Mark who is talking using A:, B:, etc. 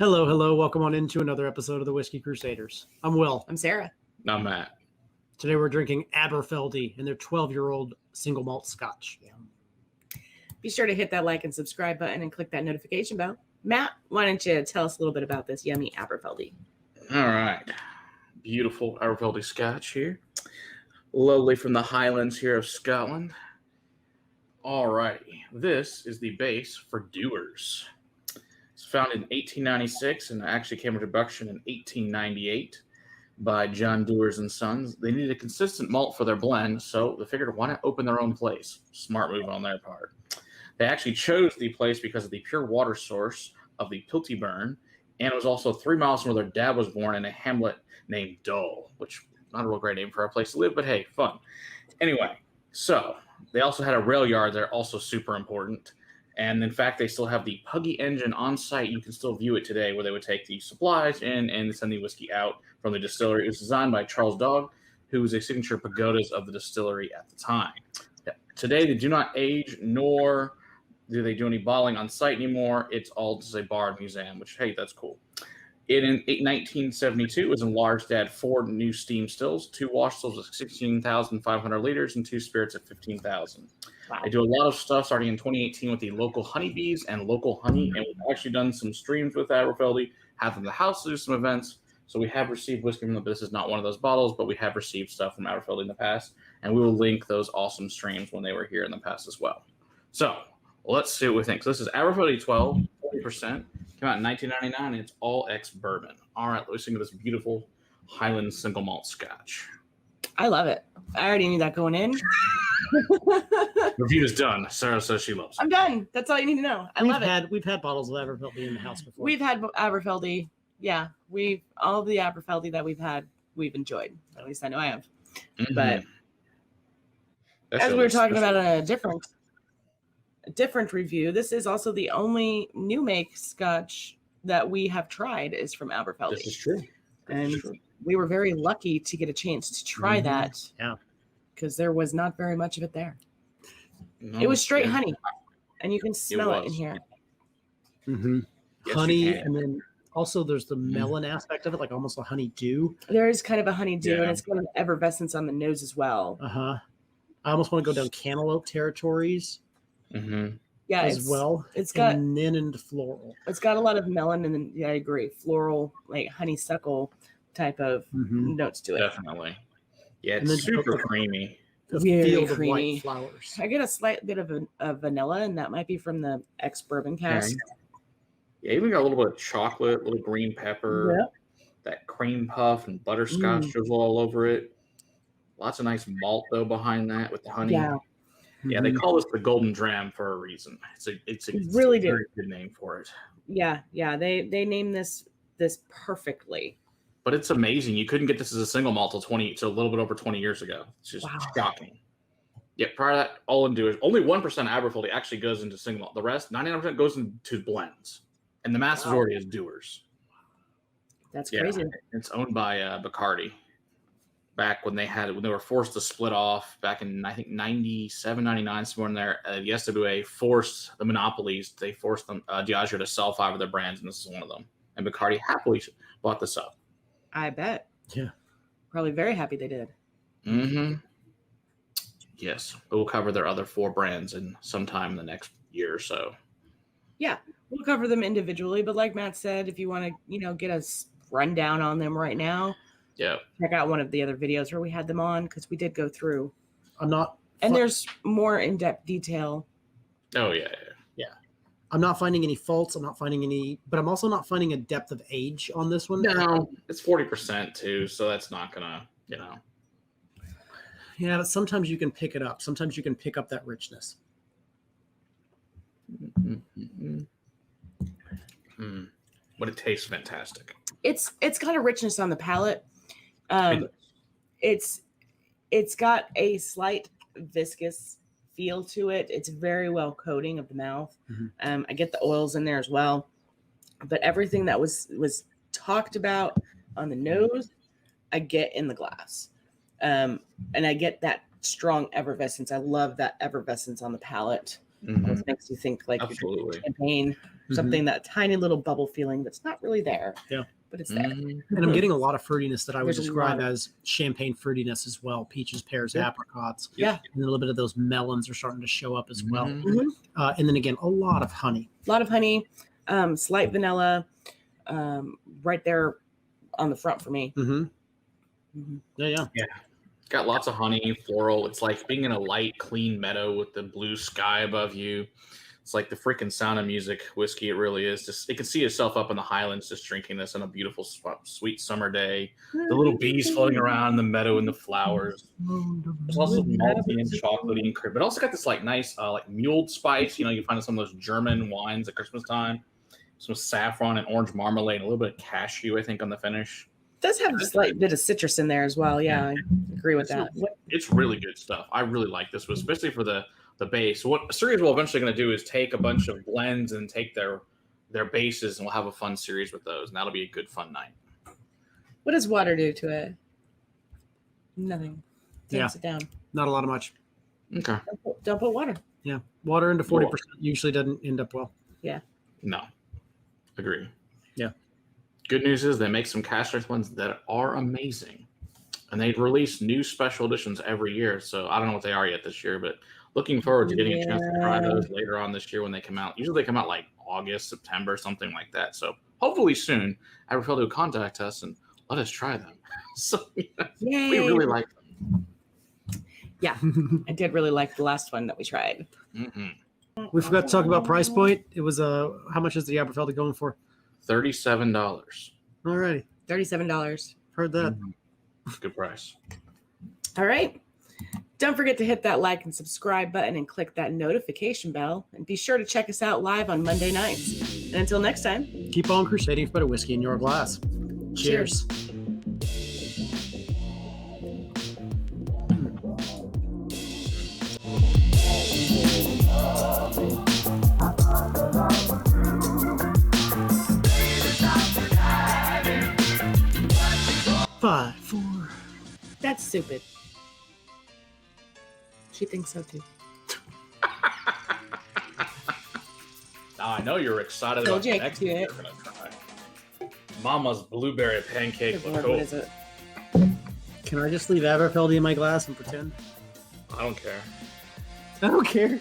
A: Hello, hello. Welcome on into another episode of the Whiskey Crusaders. I'm Will.
B: I'm Sarah.
C: I'm Matt.
A: Today we're drinking Aberfeldy and their 12-year-old single malt Scotch.
B: Be sure to hit that like and subscribe button and click that notification bell. Matt, why don't you tell us a little bit about this yummy Aberfeldy?
C: All right. Beautiful Aberfeldy Scotch here. Lovely from the Highlands here of Scotland. All right. This is the base for Dewars. It's founded in 1896 and actually came into production in 1898 by John Dewars and Sons. They needed a consistent malt for their blend, so they figured, why not open their own place? Smart move on their part. They actually chose the place because of the pure water source of the Pitilie Burn, and it was also 3 miles from where their dad was born in a hamlet named Doig, which not a real great name for a place to live, but hey, fun. Anyway, so they also had a rail yard there, also super important. And in fact, they still have the Puggy Engine on site. You can still view it today, where they would take the supplies in and send the whiskey out from the distillery. It was designed by Charles Doig, who was a signature pagodas of the distillery at the time. Today, they do not age, nor do they do any bottling on site anymore. It's all just a bar and museum, which, hey, that's cool. In 1972, it was enlarged to add 4 new steam stills, 2 wash stills of 16,500 liters, and 2 spirits at 15,000. Wow. I do a lot of stuff starting in 2018 with the local honeybees and local honey, and we've actually done some streams with Aberfeldy, have them in the house to do some events. So we have received whiskey from them, but this is not one of those bottles, but we have received stuff from Aberfeldy in the past, and we will link those awesome streams when they were here in the past as well. So let's see what we think. So this is Aberfeldy 12, 40%. Came out in 1999, and it's all ex-bourbon. All right, let's sing this beautiful Highland single malt Scotch.
B: I love it. I already knew that going in.
C: Review is done. Sarah says she loves it.
B: I'm done. That's all you need to know. Love it.
A: We've had bottles of Aberfeldy in the house before.
B: We've had Aberfeldy. Yeah, all of the Aberfeldy that we've had, we've enjoyed. At least I know I have. Mm-hmm. But as we were talking about a different review, this is also the only new make Scotch that we have tried is from Aberfeldy.
C: This is true.
B: We were very lucky to get a chance to try that.
A: Yeah.
B: Because there was not very much of it there. No, it was straight honey. And you can smell it in here.
A: Mm-hmm. Yes, honey, and then also there's the melon aspect of it, like almost a honeydew.
B: There is kind of a honeydew, and it's got an effervescence on the nose as well.
A: Uh-huh. I almost want to go down cantaloupe territories.
C: Mm-hmm.
B: Yeah,
A: as well.
B: It's got
A: and then into floral.
B: It's got a lot of melon, and then I agree, floral, like honeysuckle type of notes to it.
C: Definitely. Yeah, it's super creamy.
B: Very creamy.
A: White flowers.
B: I get a slight bit of vanilla, and that might be from the ex-bourbon cask.
C: Yeah, even got a little bit of chocolate, little green pepper, that cream puff and butterscotch drizzle all over it. Lots of nice malt though behind that with the honey. Yeah. Yeah, they call this the Golden Dram for a reason. It's a very good name for it.
B: Yeah. They named this perfectly.
C: But it's amazing. You couldn't get this as a single malt till a little bit over 20 years ago. It's just shocking. Yeah, prior to that, all into it. Only 1% Aberfeldy actually goes into single malt. The rest, 99% goes into blends. And the mass majority is Dewars.
B: That's crazy.
C: It's owned by Bacardi. Back when they were forced to split off back in, I think, 97, 99, somewhere in there, the SWA forced the monopolies. They forced them, Diageo, to sell 5 of their brands, and this is one of them. And Bacardi happily bought this up.
B: I bet.
A: Yeah.
B: Probably very happy they did.
C: Mm-hmm. Yes. We'll cover their other 4 brands in sometime in the next year or so.
B: Yeah. We'll cover them individually, but like Matt said, if you want to, get a rundown on them right now, check out one of the other videos where we had them on, because we did go through. There's more in-depth detail.
C: Oh, yeah.
A: I'm not finding any faults. But I'm also not finding a depth of age on this one.
C: No, it's 40% too, so that's not gonna,
A: Yeah, but sometimes you can pick it up. Sometimes you can pick up that richness.
C: But it tastes fantastic.
B: It's got a richness on the palate. It's got a slight viscous feel to it. It's very well coating of the mouth. I get the oils in there as well, but everything that was talked about on the nose, I get in the glass, and I get that strong effervescence. I love that effervescence on the palate. It makes you think like you're drinking champagne. something, that tiny little bubble feeling that's not really there.
A: Yeah.
B: But it's there.
A: And I'm getting a lot of fruitiness that I would
B: There's a
A: describe
B: lot of-
A: as champagne fruitiness as well. Peaches, pears,
B: Yeah.
A: apricots.
B: Yeah.
A: And a little bit of those melons are starting to show up as well.
B: Mhm.
A: And then again, a lot of honey.
B: A lot of honey, slight vanilla, right there on the front for me.
A: Mm-hmm. Yeah.
C: Got lots of honey, floral. It's like being in a light, clean meadow with the blue sky above you. It's like the freaking Sound of Music whiskey. It really is. Just you can see yourself up in the Highlands just drinking this on a beautiful, sweet summer day. The little bees floating around in the meadow and the flowers. There's also malty and chocolatey and cream, but also got this like nice like mulled spice. You know, you find in some of those German wines at Christmas time. Some saffron and orange marmalade, and a little bit of cashew, I think, on the finish.
B: It does have a slight bit of citrus in there as well. Yeah, I agree with that.
C: It's really good stuff. I really like this one, especially for the base. What series we're eventually going to do is take a bunch of blends and take their bases, and we'll have a fun series with those, and that'll be a good fun night.
B: What does water do to it? Nothing.
A: Yeah.
B: Takes it down.
A: Not a lot of much.
C: Okay.
B: Don't put water.
A: Yeah. Water into 40% usually doesn't end up well.
C: No. Agree.
A: Yeah.
C: Good news is they make some cast strength ones that are amazing. And they release new special editions every year. So I don't know what they are yet this year, but looking forward to getting a chance to try those later on this year when they come out. Usually they come out like August, September, something like that. So hopefully soon, Aberfeldy will contact us and let us try them. So we really like them.
B: Yeah, I did really like the last one that we tried.
C: Mm-hmm.
A: We forgot to talk about price point. It was how much is the Aberfeldy going for?
C: $37.
A: All righty.
B: $37.
A: Heard that.
C: Good price.
B: All right. Don't forget to hit that like and subscribe button and click that notification bell. And be sure to check us out live on Monday nights. And until next time,
A: Keep on crusading for better whiskey in your glass. Cheers. Five, four.
B: That's stupid. She thinks so too.
C: Now I know you're excited
B: Tell
C: about the
B: Jake
C: next
B: to
C: one
B: it.
C: you're going to try. Mama's blueberry pancake.
B: Good Lord,
C: Cool.
B: what is it?
A: Can I just leave Aberfeldy in my glass and pretend?
C: I don't care.
A: I don't care.